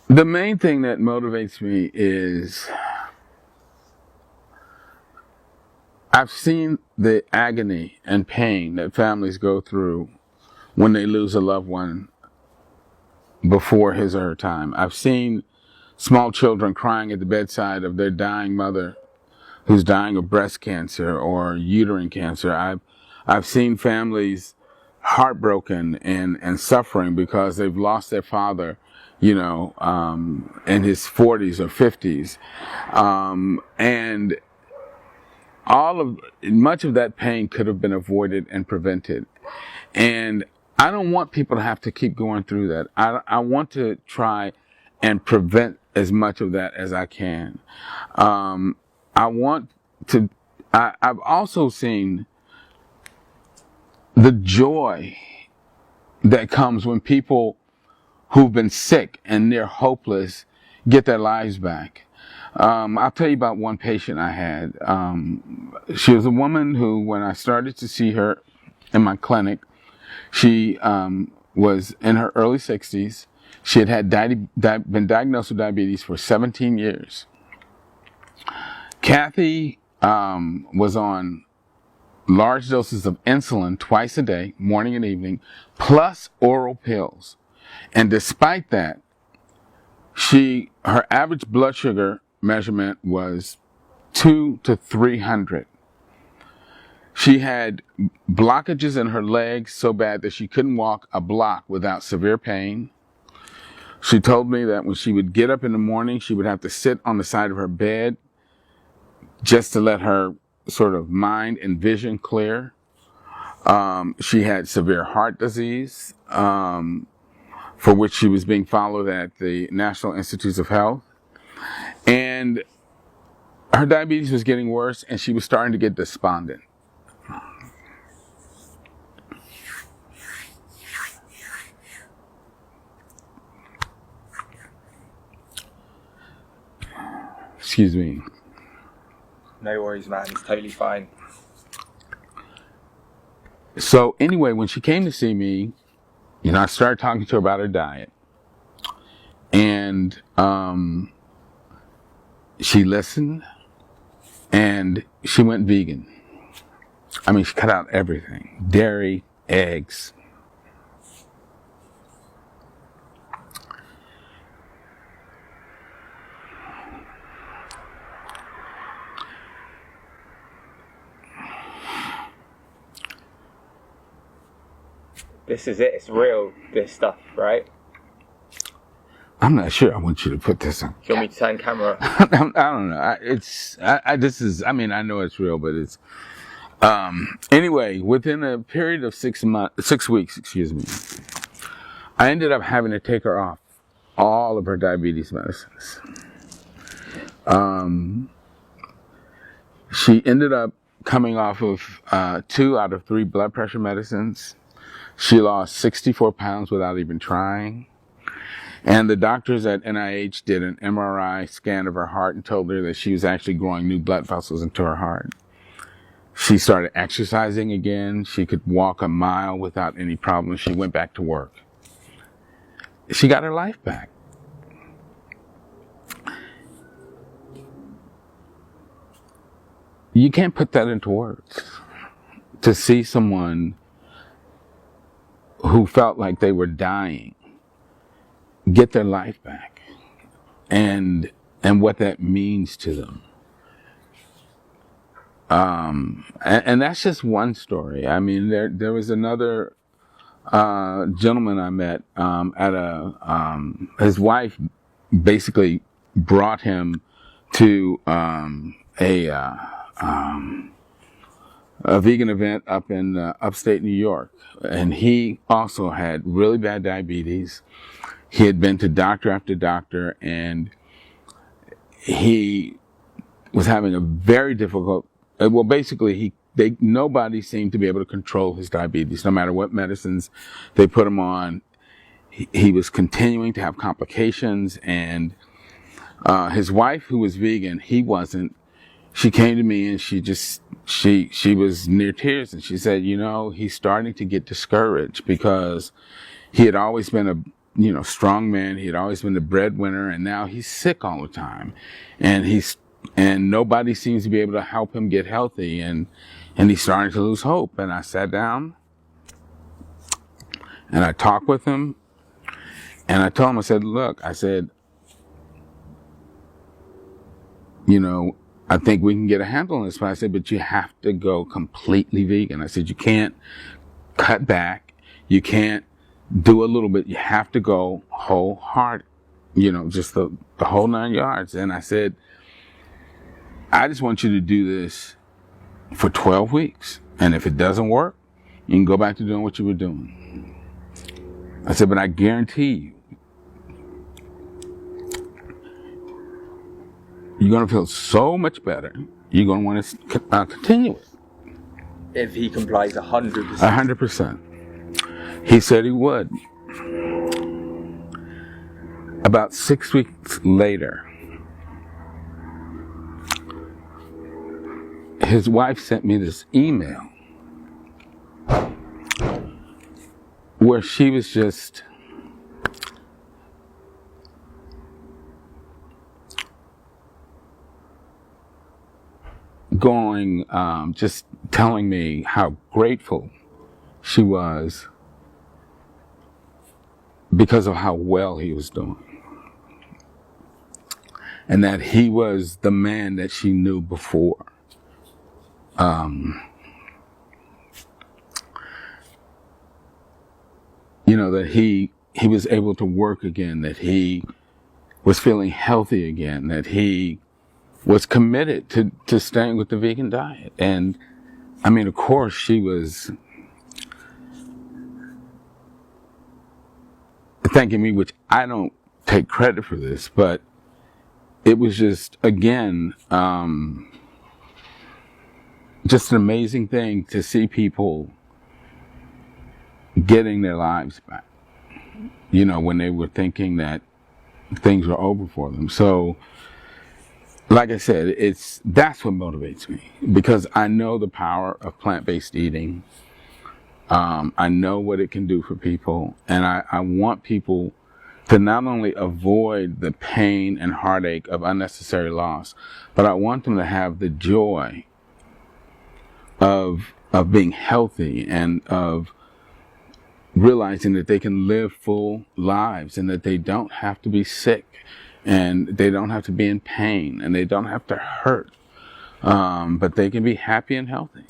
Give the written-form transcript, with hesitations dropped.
The main thing that motivates me is I've seen the agony and pain that families go through when they lose a loved one before his or her time. I've seen small children crying at the bedside of their dying mother who's dying of breast cancer or uterine cancer. I've seen families heartbroken and suffering because they've lost their father, in his 40s or 50s. And much of that pain could have been avoided and prevented. And I don't want people to have to keep going through that. I want to try and prevent as much of that as I can. I want to, I've also seen the joy that comes when people who've been sick and near hopeless get their lives back. I'll tell you about one patient I had. She was a woman who, when I started to see her in my clinic, she was in her early 60s. She had been diagnosed with diabetes for 17 years. Kathy was on large doses of insulin twice a day, morning and evening, plus oral pills. And despite that, her average blood sugar measurement was 200 to 300. She had blockages in her legs so bad that she couldn't walk a block without severe pain. She told me that when she would get up in the morning, she would have to sit on the side of her bed just to let her sort of mind and vision clear. She had severe heart disease, for which she was being followed at the National Institutes of Health. And her diabetes was getting worse, and she was starting to get despondent. Excuse me. No worries, man. It's totally fine. So anyway, when she came to see me, I started talking to her about her diet. And she listened, and she went vegan. I mean, she cut out everything. Dairy, eggs. This is it. It's real, this stuff, right? I'm not sure I want you to put this on. Do you want me to turn camera? I don't know. I know it's real, but it's, anyway, within a period of 6 weeks, I ended up having to take her off all of her diabetes medicines. She ended up coming off of 2 out of 3 blood pressure medicines. She lost 64 pounds without even trying. And the doctors at NIH did an MRI scan of her heart and told her that she was actually growing new blood vessels into her heart. She started exercising again. She could walk a mile without any problem. She went back to work. She got her life back. You can't put that into words. To see someone who felt like they were dying get their life back, and what that means to them. And that's just one story. I mean, there was another gentleman I met his wife basically brought him to a vegan event up in upstate New York, and he also had really bad diabetes. He had been to doctor after doctor, and he was having a very difficult. Nobody seemed to be able to control his diabetes, no matter what medicines they put him on. He was continuing to have complications, and his wife, who was vegan, he wasn't. She came to me and she was near tears, and she said, he's starting to get discouraged because he had always been a strong man. He'd always been the breadwinner, and now he's sick all the time, and nobody seems to be able to help him get healthy, and he's starting to lose hope. And I sat down and I talked with him, and I told him, I said, look, I said, I think we can get a handle on this, but I said, but you have to go completely vegan. I said, you can't cut back. You can't do a little bit. You have to go wholehearted, just the whole 9 yards. And I said, I just want you to do this for 12 weeks. And if it doesn't work, you can go back to doing what you were doing. I said, but I guarantee you, you're going to feel so much better. You're going to want to continue it. If he complies 100%. 100%. He said he would. About 6 weeks later, his wife sent me this email where she was just just telling me how grateful she was because of how well he was doing. And that he was the man that she knew before. That he was able to work again, that he was feeling healthy again, that he was committed to staying with the vegan diet. And I mean, of course, she was thanking me, which I don't take credit for this, but it was just, again, just an amazing thing to see people getting their lives back, when they were thinking that things were over for them. So, like I said, that's what motivates me, because I know the power of plant-based eating. I know what it can do for people, and I want people to not only avoid the pain and heartache of unnecessary loss, but I want them to have the joy of being healthy and of realizing that they can live full lives and that they don't have to be sick and they don't have to be in pain and they don't have to hurt, but they can be happy and healthy.